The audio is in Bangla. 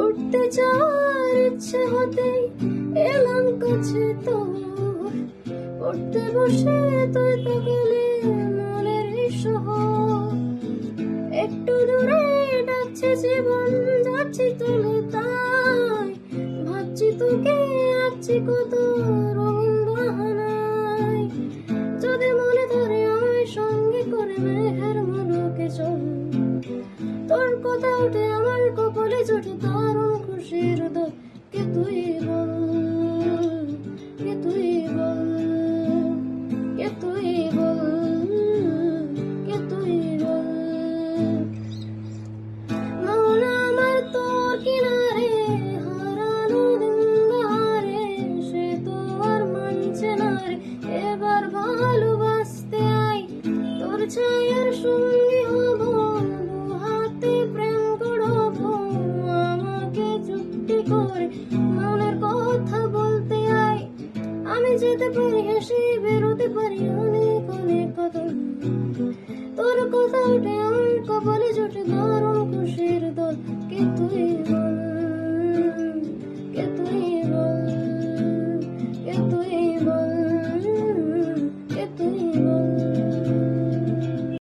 উঠতে যাওয়ার ইচ্ছে হতেই এলাম কাছে তোর, পড়তে বসে তুই তাকালে মনের এই শহর, একটু দূরে ডাকছে জীবন, যাচ্ছি তুলে তাই ভাবছি তোকে, আছি কত রঙিন বাহানায়। যদি মনে ধরে আমায় সঙ্গে করে মেঘের মনোকে চল, তোর কথা উঠে আমার কপালে জুটে দারুণ খুশির দোল। কে তুই বল, কে তুই বল, কে তুই বল, কে তুই বল। মন আমার তোর কিনারে, হারানো দিন বাহারে, সে তো আর মানছে না রে, এবার ভালোবাসতে আই। তোর ছায়ার সঙ্গী হব, দু হাতে প্রেম গড়ব, আমাকে চুক্তি করে মনের কথা বলতে আই। আমি যেতে পারি হেসে, বেরোতে পারি অনেক অনেক কথা, তোর কথা উঠে আমার কপালে জোটে দারুণ খুশির দোল। কে তুই বল।